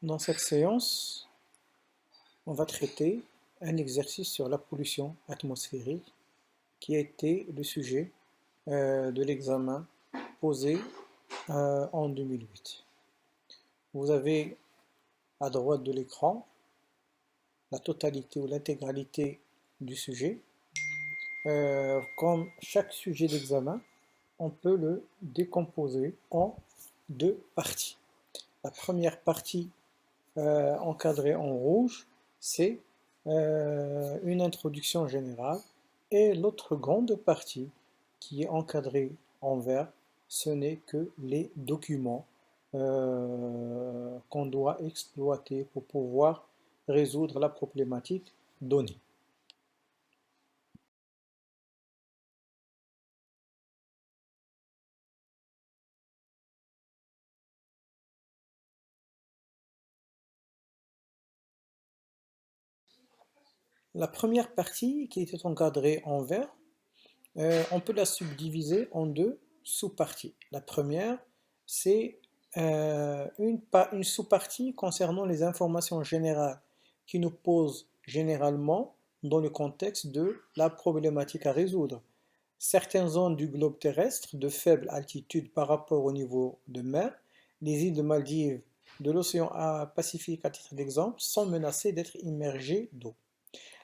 Dans cette séance, on va traiter un exercice sur la pollution atmosphérique qui a été le sujet de l'examen posé en 2008. Vous avez à droite de l'écran la totalité ou l'intégralité du sujet. Comme chaque sujet d'examen, on peut le décomposer en deux parties. La première partie encadré en rouge, c'est une introduction générale. Et l'autre grande partie qui est encadrée en vert, ce n'est que les documents qu'on doit exploiter pour pouvoir résoudre la problématique donnée. La première partie qui était encadrée en vert, on peut la subdiviser en deux sous-parties. La première, c'est une sous-partie concernant les informations générales qui nous posent généralement dans le contexte de la problématique à résoudre. Certaines zones du globe terrestre de faible altitude par rapport au niveau de mer, les îles de Maldives, de l'océan Pacifique à titre d'exemple, sont menacées d'être immergées d'eau.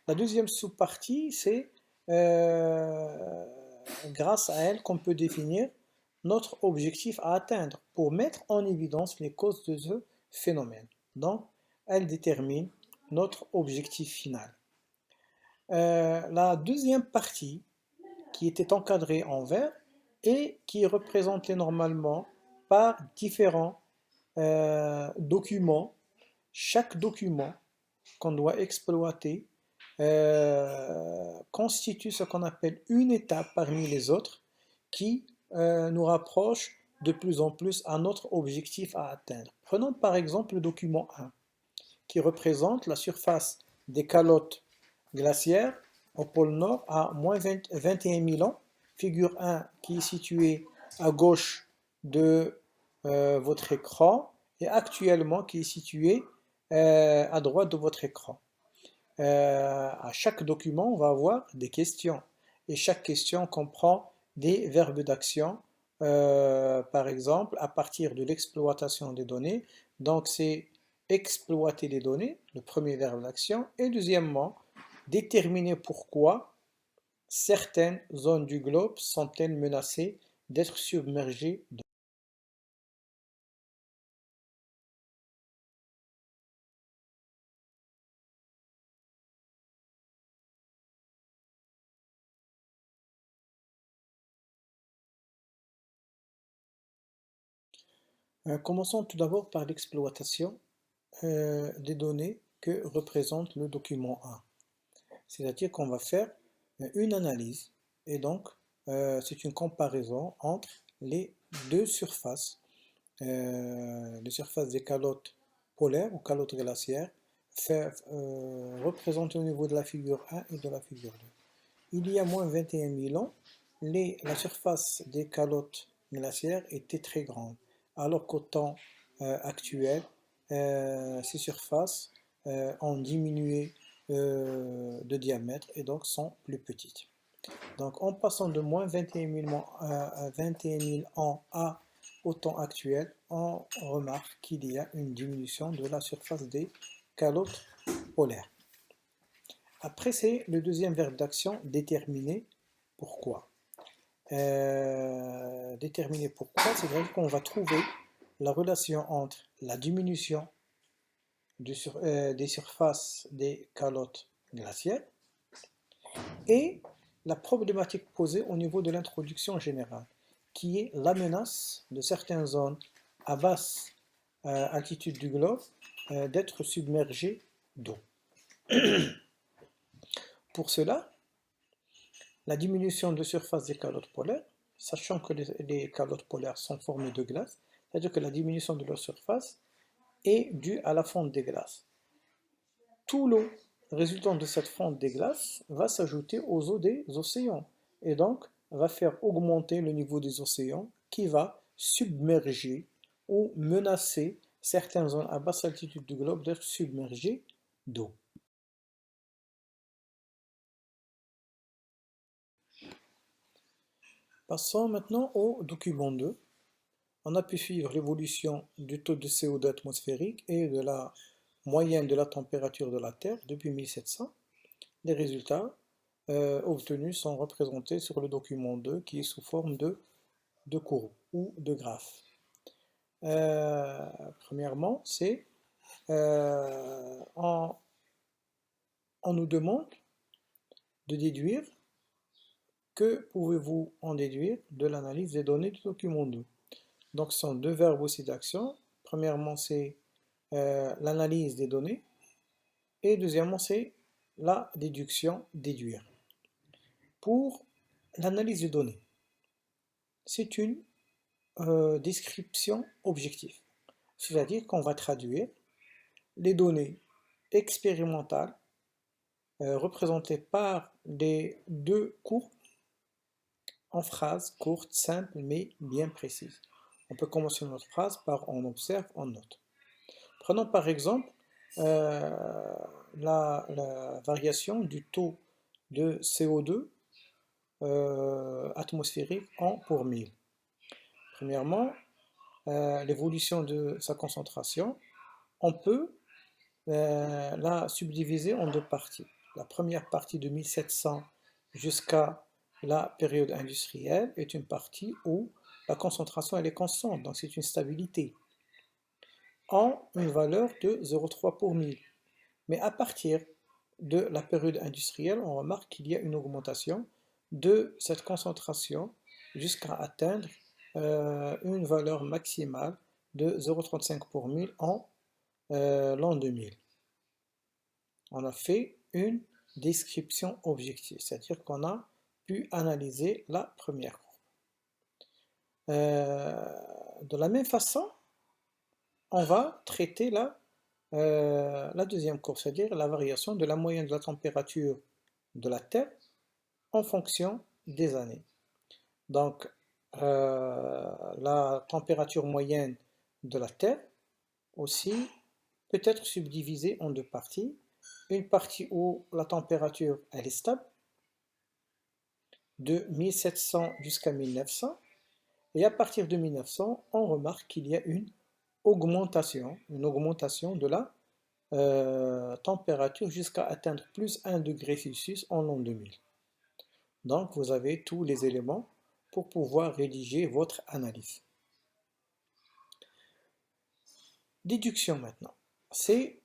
La deuxième sous-partie, c'est euh, grâce à elle qu'on peut définir notre objectif à atteindre pour mettre en évidence les causes de ce phénomène. Donc, elle détermine notre objectif final. La deuxième partie, qui était encadrée en vert et qui est représentée normalement par différents documents, chaque document qu'on doit exploiter constitue ce qu'on appelle une étape parmi les autres qui nous rapproche de plus en plus à notre objectif à atteindre. Prenons par exemple le document 1 qui représente la surface des calottes glaciaires au pôle Nord à moins 21 000 ans, figure 1 qui est située à gauche de votre écran et actuellement qui est située à droite de votre écran. À chaque document, on va avoir des questions. Et chaque question comprend des verbes d'action, par exemple, à partir de l'exploitation des données. Donc, c'est exploiter les données, le premier verbe d'action. Et deuxièmement, déterminer pourquoi certaines zones du globe sont-elles menacées d'être submergées. Commençons tout d'abord par l'exploitation des données que représente le document 1. C'est-à-dire qu'on va faire une analyse et donc c'est une comparaison entre les deux surfaces, les surfaces des calottes polaires ou calottes glaciaires représentées au niveau de la figure 1 et de la figure 2. Il y a moins 21 000 ans, la surface des calottes glaciaires était très grande, alors qu'au temps actuel, ces surfaces ont diminué de diamètre et donc sont plus petites. Donc en passant de moins 21 000 ans au temps actuel, on remarque qu'il y a une diminution de la surface des calottes polaires. Après, c'est le deuxième verbe d'action, déterminer pourquoi. Déterminer pourquoi, c'est-à-dire qu'on va trouver la relation entre la diminution des surfaces des calottes glaciaires et la problématique posée au niveau de l'introduction générale, qui est la menace de certaines zones à basse altitude du globe d'être submergées d'eau. Pour cela, la diminution de surface des calottes polaires, sachant que les calottes polaires sont formées de glace, c'est-à-dire que la diminution de leur surface est due à la fonte des glaces. Tout l'eau résultant de cette fonte des glaces va s'ajouter aux eaux des océans et donc va faire augmenter le niveau des océans qui va submerger ou menacer certaines zones à basse altitude du globe d'être submergées d'eau. Passons maintenant au document 2. On a pu suivre l'évolution du taux de CO2 atmosphérique et de la moyenne de la température de la Terre depuis 1700. Les résultats obtenus sont représentés sur le document 2 qui est sous forme de courbes ou de graphes. Premièrement, on nous demande de déduire. Que pouvez-vous en déduire de l'analyse des données du document 2? Donc, ce sont deux verbes aussi d'action. Premièrement, c'est l'analyse des données. Et deuxièmement, c'est la déduction, déduire. Pour l'analyse des données, c'est une description objective. C'est-à-dire qu'on va traduire les données expérimentales représentées par les deux courbes en phrases courtes, simples, mais bien précises. On peut commencer notre phrase par on observe, on note. Prenons par exemple la variation du taux de CO2 atmosphérique en pour 1000. Premièrement, l'évolution de sa concentration, on peut la subdiviser en deux parties. La première partie de 1700 jusqu'à la période industrielle est une partie où la concentration elle est constante, donc c'est une stabilité, en une valeur de 0,3 pour 1000. Mais à partir de la période industrielle, on remarque qu'il y a une augmentation de cette concentration jusqu'à atteindre une valeur maximale de 0,35 pour 1000 en l'an 2000. On a fait une description objective, c'est-à-dire qu'on a pu analyser la première courbe. De la même façon, on va traiter la deuxième courbe, c'est-à-dire la variation de la moyenne de la température de la Terre en fonction des années. Donc, la température moyenne de la Terre aussi peut être subdivisée en deux parties. Une partie où la température elle est stable, de 1700 jusqu'à 1900, et à partir de 1900, on remarque qu'il y a une augmentation de la température jusqu'à atteindre plus 1 degré Celsius en l'an 2000. Donc vous avez tous les éléments pour pouvoir rédiger votre analyse. Déduction maintenant. C'est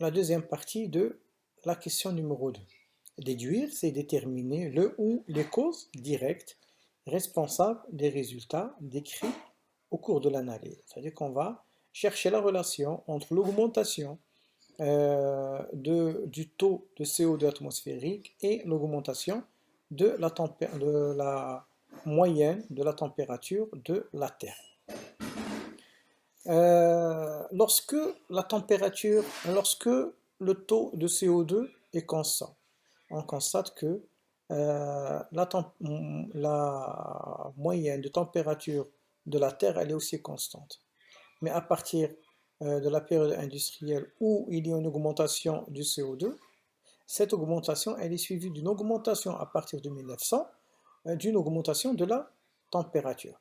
la deuxième partie de la question numéro 2. Déduire, c'est déterminer le ou les causes directes responsables des résultats décrits au cours de l'analyse. C'est-à-dire qu'on va chercher la relation entre l'augmentation du taux de CO2 atmosphérique et l'augmentation de la moyenne de la température de la Terre. Lorsque le taux de CO2 est constant, on constate que la moyenne de température de la Terre elle est aussi constante. Mais à partir de la période industrielle où il y a une augmentation du CO2, cette augmentation elle est suivie d'une augmentation à partir de 1900, d'une augmentation de la température.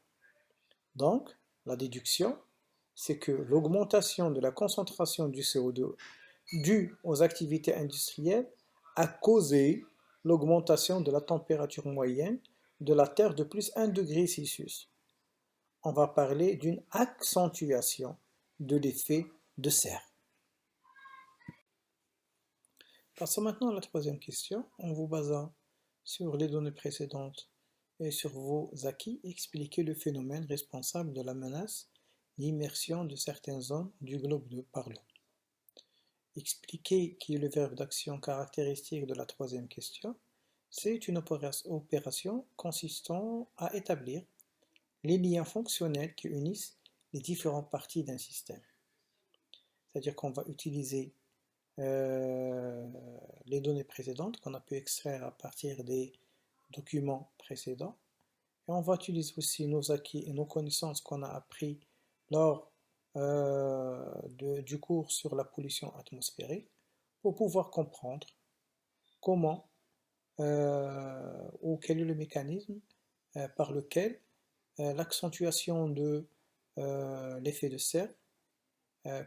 Donc, la déduction, c'est que l'augmentation de la concentration du CO2 due aux activités industrielles a causé l'augmentation de la température moyenne de la Terre de plus 1 degré Celsius. On va parler d'une accentuation de l'effet de serre. Passons maintenant à la troisième question. En vous basant sur les données précédentes et sur vos acquis, expliquez le phénomène responsable de la menace d'immersion de certaines zones du globe par l'eau. Expliquer qui est le verbe d'action caractéristique de la troisième question. C'est une opération consistant à établir les liens fonctionnels qui unissent les différentes parties d'un système. C'est-à-dire qu'on va utiliser les données précédentes qu'on a pu extraire à partir des documents précédents. Et on va utiliser aussi nos acquis et nos connaissances qu'on a appris lors du cours sur la pollution atmosphérique pour pouvoir comprendre comment ou quel est le mécanisme par lequel l'accentuation de l'effet de serre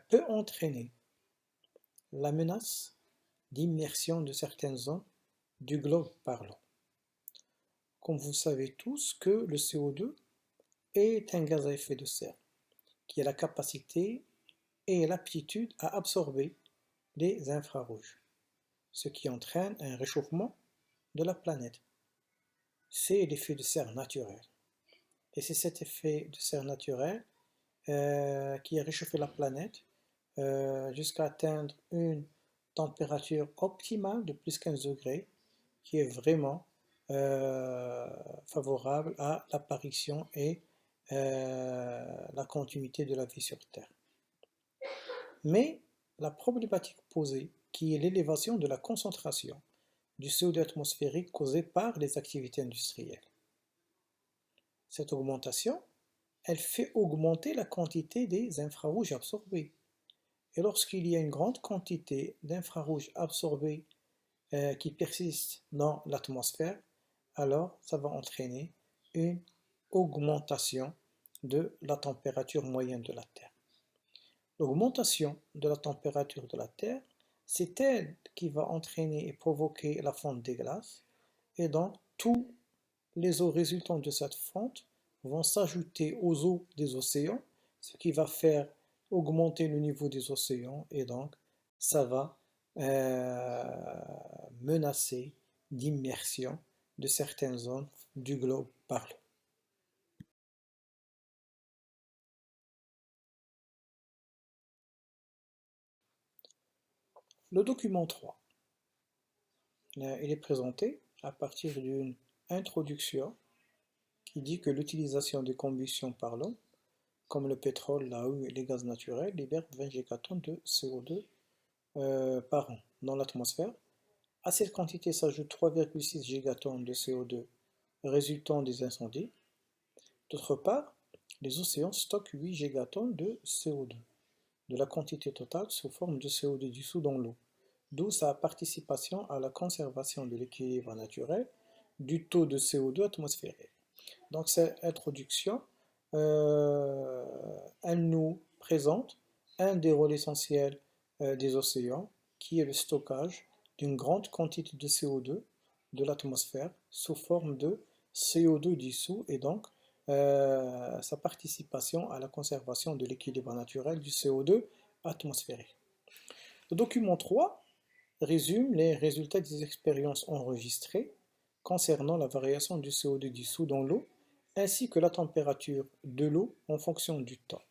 peut entraîner la menace d'immersion de certaines zones du globe par l'eau. Comme vous savez tous que le CO2 est un gaz à effet de serre qui a la capacité et l'aptitude à absorber les infrarouges, ce qui entraîne un réchauffement de la planète. C'est l'effet de serre naturel. Et c'est cet effet de serre naturel qui a réchauffé la planète jusqu'à atteindre une température optimale de plus 15 degrés, qui est vraiment favorable à l'apparition et la continuité de la vie sur Terre. Mais la problématique posée, qui est l'élévation de la concentration du CO2 atmosphérique causée par les activités industrielles. Cette augmentation, elle fait augmenter la quantité des infrarouges absorbés. Et lorsqu'il y a une grande quantité d'infrarouges absorbés qui persistent dans l'atmosphère, alors ça va entraîner une augmentation de la température moyenne de la Terre. L'augmentation de la température de la Terre, c'est elle qui va entraîner et provoquer la fonte des glaces, et donc tous les eaux résultant de cette fonte vont s'ajouter aux eaux des océans, ce qui va faire augmenter le niveau des océans, et donc ça va menacer d'immersion de certaines zones du globe par l'eau. Le document 3, il est présenté à partir d'une introduction qui dit que l'utilisation des combustions par l'homme, comme le pétrole, la houille et les gaz naturels, libère 20 gigatonnes de CO2 par an dans l'atmosphère. À cette quantité s'ajoutent 3,6 gigatonnes de CO2 résultant des incendies. D'autre part, les océans stockent 8 gigatonnes de CO2, de la quantité totale sous forme de CO2 dissous dans l'eau, d'où sa participation à la conservation de l'équilibre naturel du taux de CO2 atmosphérique. Donc cette introduction, elle nous présente un des rôles essentiels des océans, qui est le stockage d'une grande quantité de CO2 de l'atmosphère sous forme de CO2 dissous, et donc sa participation à la conservation de l'équilibre naturel du CO2 atmosphérique. Le document 3 résume les résultats des expériences enregistrées concernant la variation du CO2 dissous dans l'eau ainsi que la température de l'eau en fonction du temps.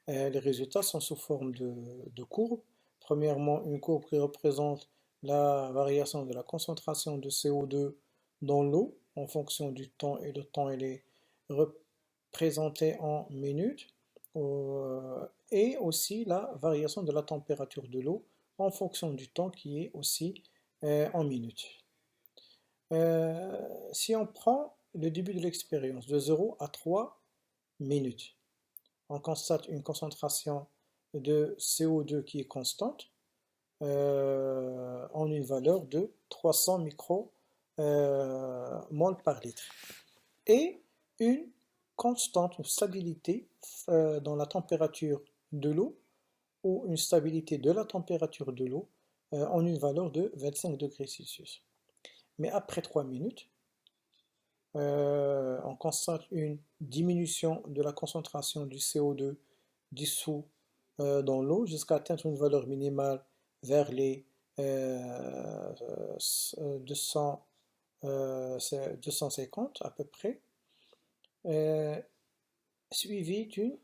Les résultats sont sous forme de courbes. Premièrement, une courbe qui représente la variation de la concentration de CO2 dans l'eau en fonction du temps, et le temps il est représenté en minutes, et aussi la variation de la température de l'eau en fonction du temps qui est aussi en minutes. Si on prend le début de l'expérience de 0 à 3 minutes, on constate une concentration de CO2 qui est constante en une valeur de 300 micromoles par litre, et une constante, une stabilité dans la température de l'eau, ou une stabilité de la température de l'eau en une valeur de 25 degrés Celsius. Mais après 3 minutes, on constate une diminution de la concentration du CO2 dissous dans l'eau jusqu'à atteindre une valeur minimale vers les 250 à peu près, suivi d'une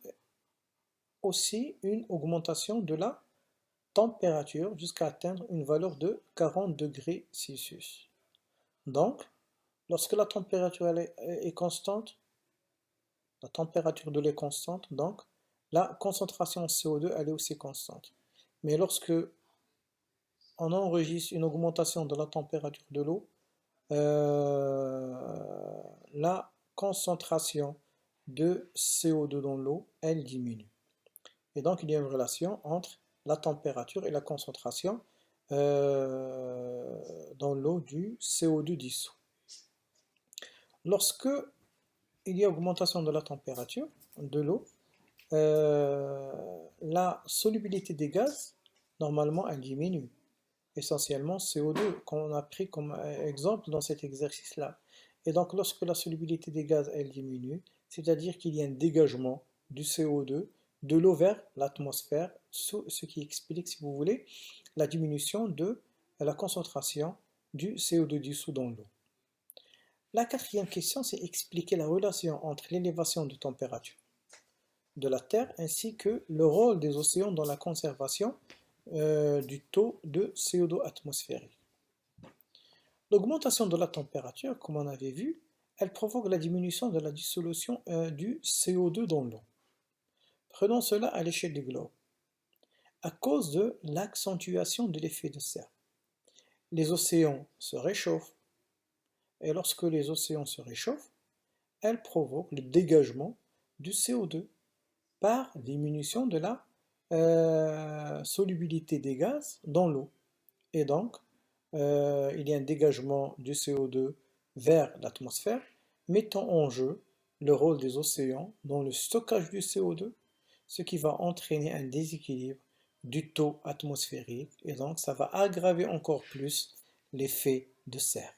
aussi une augmentation de la température jusqu'à atteindre une valeur de 40 degrés Celsius. Donc, lorsque la température est constante, la température de l'eau est constante, donc la concentration en CO2 elle est aussi constante. Mais lorsque on enregistre une augmentation de la température de l'eau, la concentration de CO2 dans l'eau, elle diminue. Et donc, il y a une relation entre la température et la concentration dans l'eau du CO2 dissous. Lorsque il y a augmentation de la température de l'eau, la solubilité des gaz, normalement, elle diminue. Essentiellement CO2 qu'on a pris comme exemple dans cet exercice-là. Et donc, lorsque la solubilité des gaz, elle diminue, c'est-à-dire qu'il y a un dégagement du CO2 de l'eau vers l'atmosphère, ce qui explique, si vous voulez, la diminution de la concentration du CO2 dissous dans l'eau. La quatrième question, c'est expliquer la relation entre l'élévation de température de la Terre ainsi que le rôle des océans dans la conservation du taux de CO2 atmosphérique. L'augmentation de la température, comme on avait vu, elle provoque la diminution de la dissolution du CO2 dans l'eau. Prenons cela à l'échelle du globe. À cause de l'accentuation de l'effet de serre, les océans se réchauffent, et lorsque les océans se réchauffent, elles provoquent le dégagement du CO2 par diminution de la solubilité des gaz dans l'eau. Et donc, il y a un dégagement du CO2 vers l'atmosphère, mettant en jeu le rôle des océans dans le stockage du CO2, ce qui va entraîner un déséquilibre du taux atmosphérique, et donc ça va aggraver encore plus l'effet de serre.